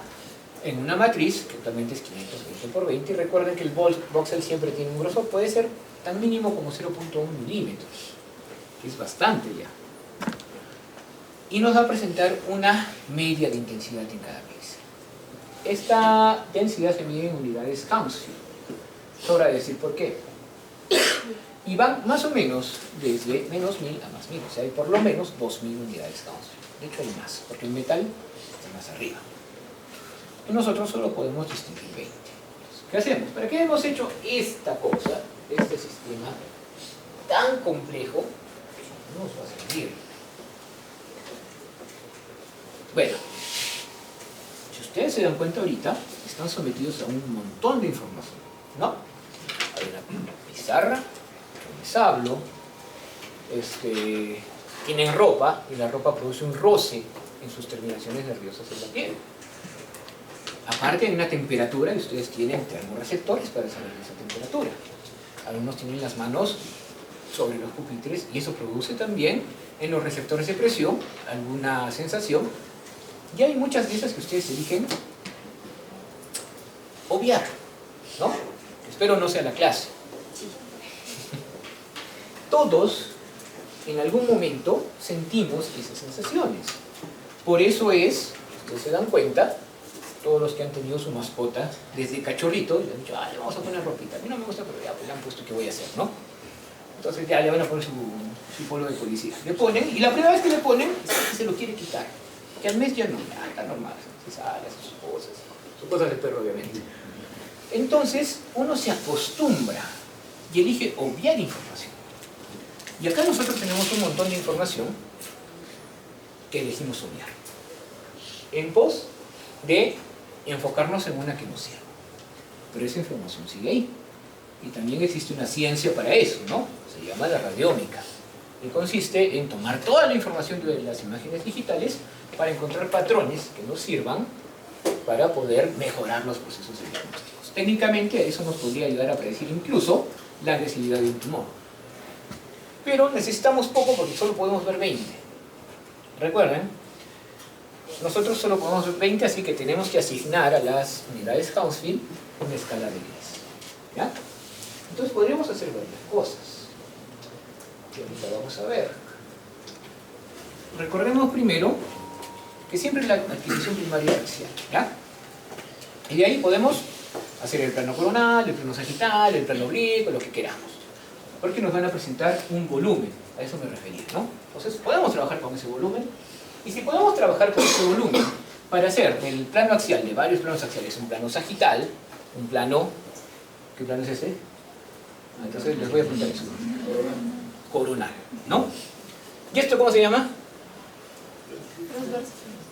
en una matriz que actualmente es 520 por 20, y recuerden que el voxel siempre tiene un grosor, puede ser tan mínimo como 0.1 milímetros, que es bastante ya. Y nos va a presentar una media de intensidad en cada píxel. Esta densidad se mide en unidades Hounsfield. Sobra decir por qué. Y van más o menos desde menos 1000 a más 1000, o sea, hay por lo menos 2000 unidades Hounsfield. De hecho hay más, porque el metal está más arriba. Y nosotros solo podemos distinguir 20. ¿Qué hacemos? ¿Para qué hemos hecho esta cosa, este sistema tan complejo? No nos va a servir. Bueno, si ustedes se dan cuenta ahorita, están sometidos a un montón de información, ¿no? Hay una pizarra, yo les hablo, tienen ropa, y la ropa produce un roce en sus terminaciones nerviosas en la piel. Aparte hay una temperatura y ustedes tienen termorreceptores para saber esa temperatura. Algunos tienen las manos sobre los pupitres y eso produce también en los receptores de presión alguna sensación. Y hay muchas de esas que ustedes eligen obviar, ¿no? Espero no sea la clase. Todos en algún momento sentimos esas sensaciones. Por eso es, ustedes se dan cuenta, todos los que han tenido su mascota desde cachorrito, le han dicho, le vamos a poner ropita. A mí no me gusta, pero ya pues, le han puesto, ¿qué voy a hacer, no? Entonces ya le van a poner su polo de policía. Le ponen, y la primera vez que le ponen, se lo quiere quitar. Que al mes ya no, ya está normal, se sale, hace sus cosas de perro, obviamente. Entonces, uno se acostumbra y elige obviar información. Y acá nosotros tenemos un montón de información que elegimos obviar, en pos de enfocarnos en una que nos sirve. Pero esa información sigue ahí. Y también existe una ciencia para eso, ¿no? Se llama la radiómica. Y consiste en tomar toda la información de las imágenes digitales para encontrar patrones que nos sirvan para poder mejorar los procesos diagnósticos. Técnicamente eso nos podría ayudar a predecir incluso la agresividad de un tumor. Pero necesitamos poco porque solo podemos ver 20. Recuerden, nosotros solo podemos ver 20, así que tenemos que asignar a las unidades Hounsfield una escala de 10. ¿Ya? Entonces podríamos hacer varias cosas que ahorita vamos a ver. Recordemos primero que siempre la adquisición primaria es axial, ¿ya? Y de ahí podemos hacer el plano coronal, el plano sagital, el plano oblicuo, lo que queramos. Porque nos van a presentar un volumen, a eso me refería, ¿no? Entonces podemos trabajar con ese volumen, y si podemos trabajar con ese volumen para hacer del plano axial, de varios planos axiales, un plano sagital, un plano, ¿qué plano es ese? Entonces les voy a apuntar eso. Coronal, ¿no? ¿Y esto cómo se llama?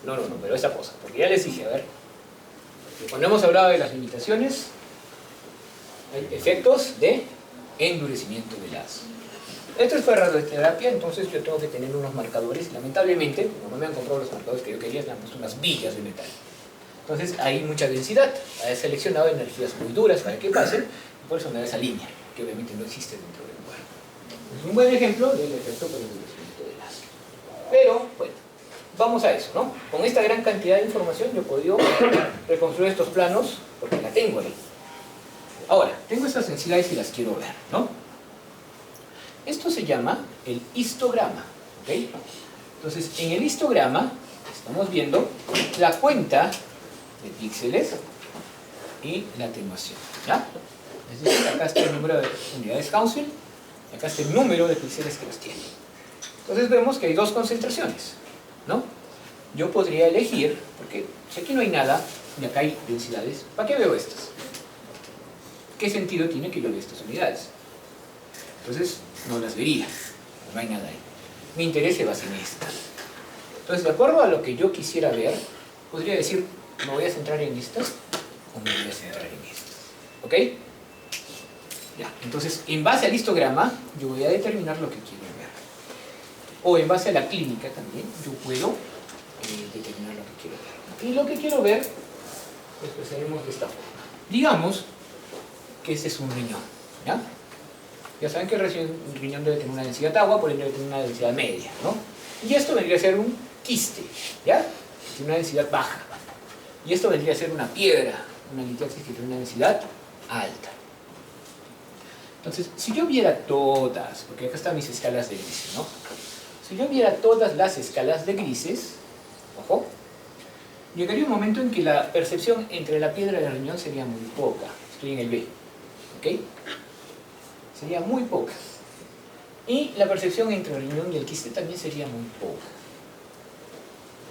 No, pero esa cosa, porque ya les dije, a ver, cuando hemos hablado de las limitaciones, hay efectos de endurecimiento de las. Esto es para radioterapia, entonces yo tengo que tener unos marcadores, lamentablemente, como no me han comprado los marcadores que yo quería, me han puesto unas villas de metal. Entonces hay mucha densidad, he seleccionado energías muy duras para que pasen, y por eso me da esa línea, que obviamente no existe dentro del lugar. Es un buen ejemplo del efecto por endurecimiento de las. Pero, bueno, vamos a eso, ¿no? Con esta gran cantidad de información yo he podido reconstruir estos planos, porque la tengo ahí. Ahora, tengo estas densidades y las quiero ver, ¿no? Esto se llama el histograma, ¿ok? Entonces, en el histograma estamos viendo la cuenta de píxeles y la atenuación, ¿ya? Es decir, acá está el número de unidades Hounsfield y acá está el número de píxeles que los tiene. Entonces vemos que hay dos concentraciones, ¿no? Yo podría elegir, porque si aquí no hay nada y acá hay densidades, ¿para qué veo estas? ¿Qué sentido tiene que yo vea estas unidades? Entonces no las vería, no hay nada ahí. Mi interés se basa en esta. Entonces, de acuerdo a lo que yo quisiera ver, podría decir, ¿me voy a centrar en estas o me voy a centrar en estas? ¿Ok? Ya, entonces, en base al histograma, yo voy a determinar lo que quiero ver. O en base a la clínica también, yo puedo determinar lo que quiero ver. Y lo que quiero ver, lo expresaremos de esta forma. Digamos que este es un riñón, ¿ya? Ya saben que el riñón debe tener una densidad de agua, por ende debe tener una densidad media, ¿no? Y esto vendría a ser un quiste, ¿ya? Tiene una densidad baja. Y esto vendría a ser una piedra, una litiasis que tiene una densidad alta. Entonces, si yo viera todas, porque acá están mis escalas de grises, ¿no? Si yo viera todas las escalas de grises, ojo, llegaría un momento en que la percepción entre la piedra y el riñón sería muy poca. Estoy en el B, ¿ok? Sería muy poca. Y la percepción entre el riñón y el quiste también sería muy poca.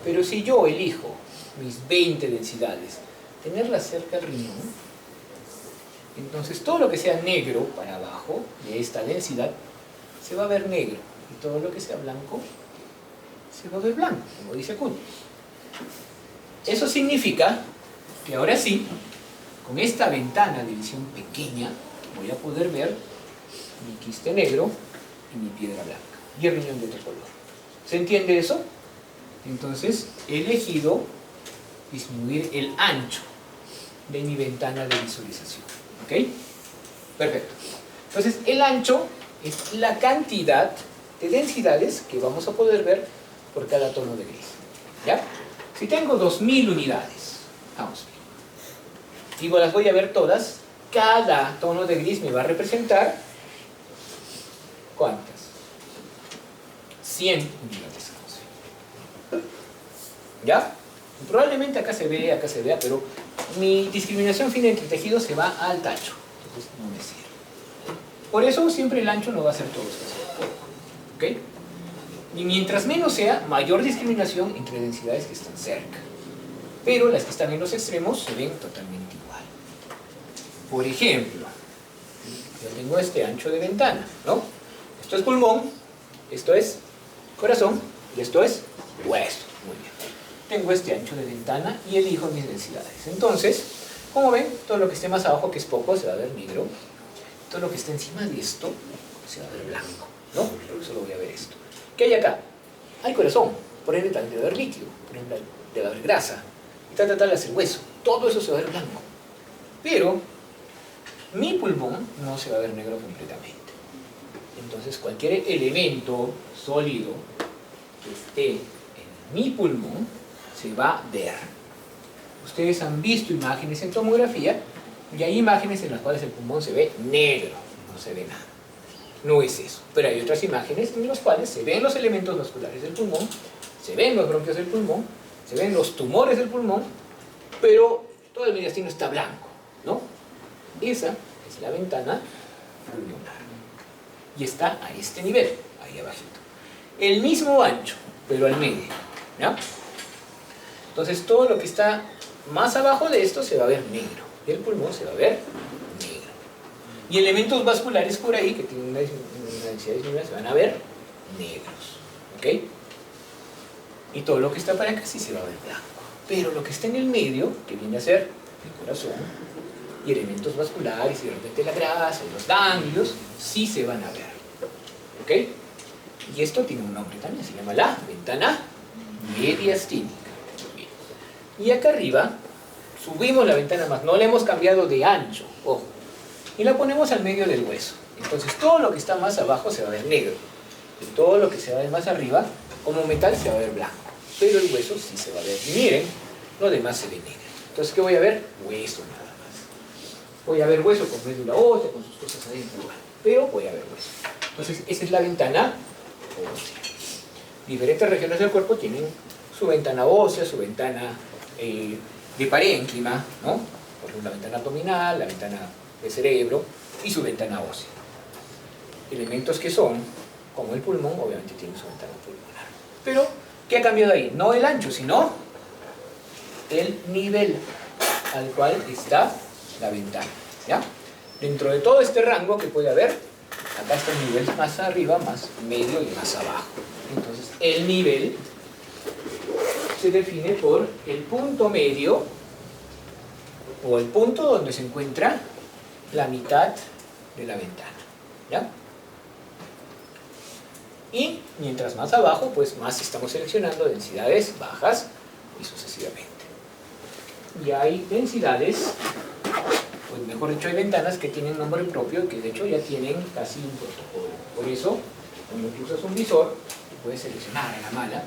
Pero si yo elijo mis 20 densidades, tenerlas cerca del riñón, entonces todo lo que sea negro para abajo de esta densidad se va a ver negro. Y todo lo que sea blanco se va a ver blanco, como dice Kuhn. Eso significa que ahora sí, con esta ventana de visión pequeña, voy a poder ver mi quiste negro y mi piedra blanca. Y el riñón de otro color. ¿Se entiende eso? Entonces he elegido disminuir el ancho de mi ventana de visualización. ¿Ok? Perfecto. Entonces el ancho es la cantidad de densidades que vamos a poder ver por cada tono de gris. ¿Ya? Si tengo 2000 unidades, vamos, digo, las voy a ver todas, cada tono de gris me va a representar ¿cuántas? 100 unidades. ¿Ya? Probablemente acá se vea, pero mi discriminación fina entre tejidos se va al tacho. Entonces no me sirve. Por eso siempre el ancho no va a ser todo especial. ¿Ok? Y mientras menos sea, mayor discriminación entre densidades que están cerca. Pero las que están en los extremos se ven totalmente igual. Por ejemplo, yo tengo este ancho de ventana, ¿no? Esto es pulmón, esto es corazón y esto es hueso. Muy bien. Tengo este ancho de ventana y elijo mis densidades. Entonces, como ven, todo lo que esté más abajo, que es poco, se va a ver negro. Todo lo que esté encima de esto se va a ver blanco, ¿no? Solo voy a ver esto. ¿Qué hay acá? Hay corazón, por ende también debe haber líquido, por ende debe haber grasa, y tal, hacia el hueso. Todo eso se va a ver blanco. Pero mi pulmón no se va a ver negro completamente. Entonces cualquier elemento sólido que esté en mi pulmón se va a ver. Ustedes han visto imágenes en tomografía y hay imágenes en las cuales el pulmón se ve negro, no se ve nada. No es eso, pero hay otras imágenes en las cuales se ven los elementos vasculares del pulmón, se ven los bronquios del pulmón, se ven los tumores del pulmón, pero todo el mediastino está blanco, ¿no? Esa es la ventana pulmonar. Y está a este nivel, ahí abajito. El mismo ancho, pero al medio, ¿ya? Entonces todo lo que está más abajo de esto se va a ver negro, y el pulmón se va a ver negro. Y elementos vasculares por ahí, que tienen una densidad disminuida, se van a ver negros, ¿ok? Y todo lo que está para acá sí se va a ver blanco. Pero lo que está en el medio, que viene a ser el corazón, y elementos vasculares, y de repente la grasa, y los ganglios, sí se van a ver, ¿ok? Y esto tiene un nombre también, se llama la ventana mediastínica. Y acá arriba, subimos la ventana más, no la hemos cambiado de ancho, ojo, y la ponemos al medio del hueso. Entonces todo lo que está más abajo se va a ver negro, y todo lo que se va a ver más arriba, como metal, se va a ver blanco, pero el hueso sí se va a ver. Y miren, lo demás se ve negro. Entonces, ¿qué voy a ver? Hueso nada más. Voy a ver hueso con médula ósea, con sus cosas adentro, pero voy a ver hueso. Entonces, esa es la ventana ósea. Diferentes regiones del cuerpo tienen su ventana ósea, su ventana de parénquima, ¿no? Por ejemplo, la ventana abdominal, la ventana del cerebro y su ventana ósea. Elementos que son, como el pulmón, obviamente tienen su ventana pulmonar. Pero, ¿qué ha cambiado ahí? No el ancho, sino el nivel al cual está la ventana, ¿ya? Dentro de todo este rango que puede haber, acá está el nivel más arriba, más medio y más abajo. Entonces, el nivel se define por el punto medio o el punto donde se encuentra la mitad de la ventana, ¿ya? Y mientras más abajo, pues más estamos seleccionando densidades bajas y sucesivamente. Y hay densidades, pues mejor dicho, hay ventanas que tienen nombre propio y que de hecho ya tienen casi un protocolo. Por eso, cuando tú usas un visor, puedes seleccionar a la mala,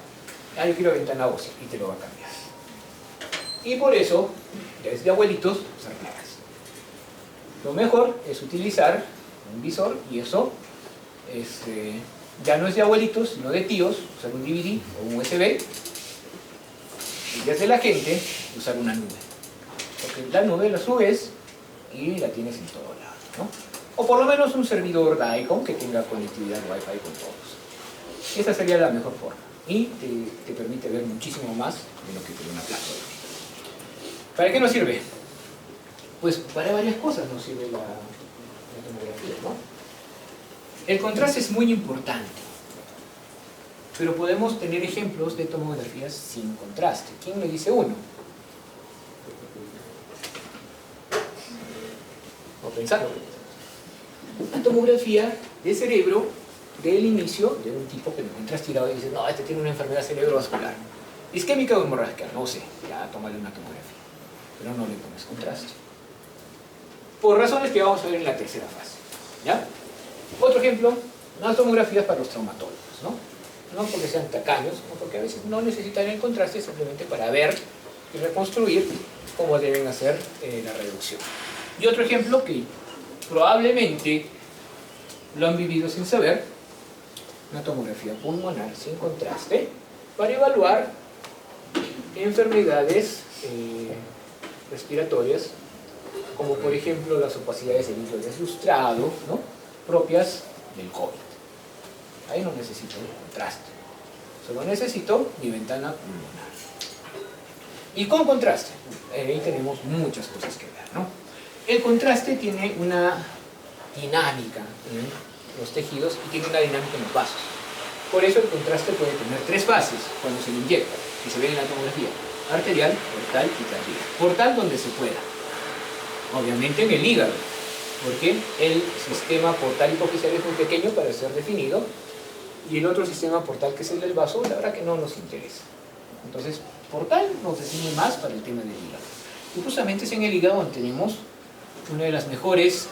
yo quiero ventana ósea, y te lo va a cambiar. Y por eso, ya es de abuelitos, usar placas. Lo mejor es utilizar un visor, y eso ya no es de abuelitos, sino de tíos, usar un DVD o un USB, y ya es de la gente usar una nube. Porque la nube la subes y la tienes en todo lado, ¿no? O por lo menos un servidor DICOM que tenga conectividad Wi-Fi con todos. Esa sería la mejor forma y te permite ver muchísimo más de lo que te da una placa. ¿Para qué nos sirve? Pues para varias cosas nos sirve la tomografía, ¿no? El contraste es muy importante, pero podemos tener ejemplos de tomografías sin contraste. ¿Quién me dice uno? O pensarlo. La tomografía de cerebro del inicio de un tipo que lo encuentras tirado y dices, no, este tiene una enfermedad cerebrovascular. Isquémica o hemorrágica, no sé, ya tómale una tomografía, pero no le pones contraste. Por razones que vamos a ver en la tercera fase, ¿ya? Otro ejemplo, unas tomografías para los traumatólogos, ¿no? No porque sean tacaños, sino porque a veces no necesitan el contraste simplemente para ver y reconstruir cómo deben hacer la reducción. Y otro ejemplo que probablemente lo han vivido sin saber, una tomografía pulmonar sin contraste para evaluar enfermedades respiratorias, como por ejemplo las opacidades del hilo deslustrado, ¿no? Propias del COVID. Ahí no necesito contraste, solo necesito mi ventana pulmonar. Y con contraste, ahí tenemos muchas cosas que ver, ¿no? El contraste tiene una dinámica en los tejidos y tiene una dinámica en los vasos. Por eso el contraste puede tener tres fases cuando se le inyecta, y se ve en la tomografía: arterial, portal y cardíaca. Portal donde se pueda, obviamente en el hígado, porque el sistema portal hipoficial es muy pequeño para ser definido, y el otro sistema portal, que es el del vaso, la verdad que no nos interesa. Entonces, portal nos define más para el tema del hígado. Y justamente es en el hígado donde tenemos una de las mejores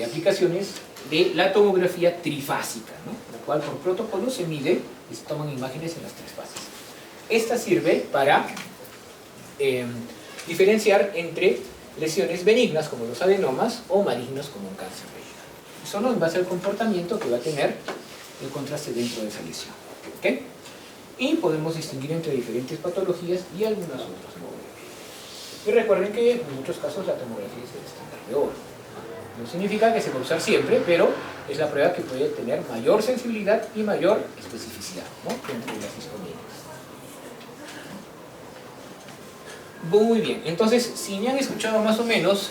aplicaciones de la tomografía trifásica, ¿no? La cual por protocolo se mide y se toman imágenes en las tres fases. Esta sirve para diferenciar entre lesiones benignas como los adenomas o malignas como un cáncer de hígado. Solo en base al comportamiento que va a tener el contraste dentro de esa lesión, ¿okay? Y podemos distinguir entre diferentes patologías y algunas otras no. Y recuerden que en muchos casos la tomografía es el estándar de oro. No significa que se va a usar siempre, pero es la prueba que puede tener mayor sensibilidad y mayor especificidad, ¿no? Entre las disponibles. Muy bien, entonces si me han escuchado más o menos,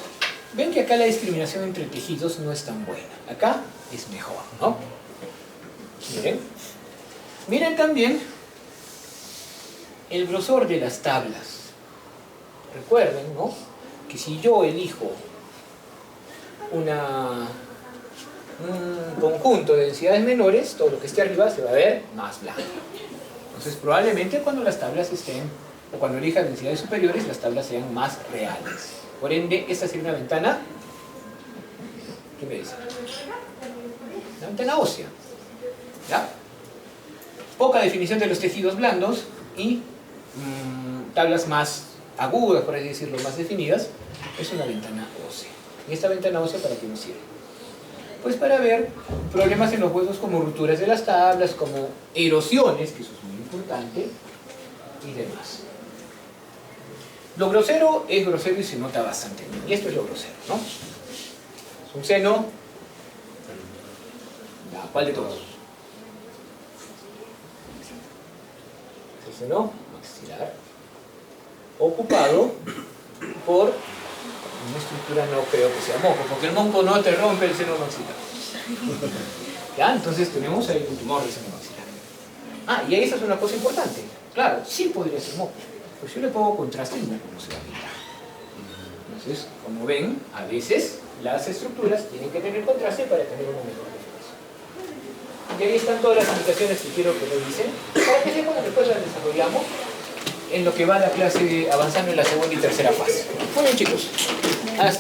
ven que acá la discriminación entre tejidos no es tan buena. Acá es mejor, ¿no? Miren. Miren también el grosor de las tablas. Recuerden, ¿no?, que si yo elijo un conjunto de densidades menores, todo lo que esté arriba se va a ver más blanco. Entonces probablemente cuando las tablas estén, o cuando elija densidades superiores, las tablas sean más reales. Por ende, esta sería una ventana, ¿qué me dice? Una ventana ósea, ¿ya? Poca definición de los tejidos blandos y tablas más agudas, por así decirlo, más definidas, es una ventana ósea. ¿Y esta ventana ósea para qué nos sirve? Pues para ver problemas en los huesos como rupturas de las tablas, como erosiones, que eso es muy importante, y demás. Lo grosero es grosero y se nota bastante bien. Y esto es lo grosero, ¿no? Es un seno. ¿Cuál de todos? Es el seno maxilar, ocupado por una estructura, no creo que sea moco, porque el moco no te rompe el seno maxilar. ¿Ya? Entonces tenemos ahí un tumor del seno maxilar. Ah, y ahí esa es una cosa importante. Claro, sí podría ser moco, pues yo le pongo contraste y el moco no se va a quitar. ¿No es Entonces, como ven, a veces las estructuras tienen que tener contraste para tener una mejor definición. Y ahí están todas las aplicaciones que quiero que revisen, para que sepan que después las desarrollamos en lo que va la clase avanzando en la segunda y tercera fase. Muy bien, chicos.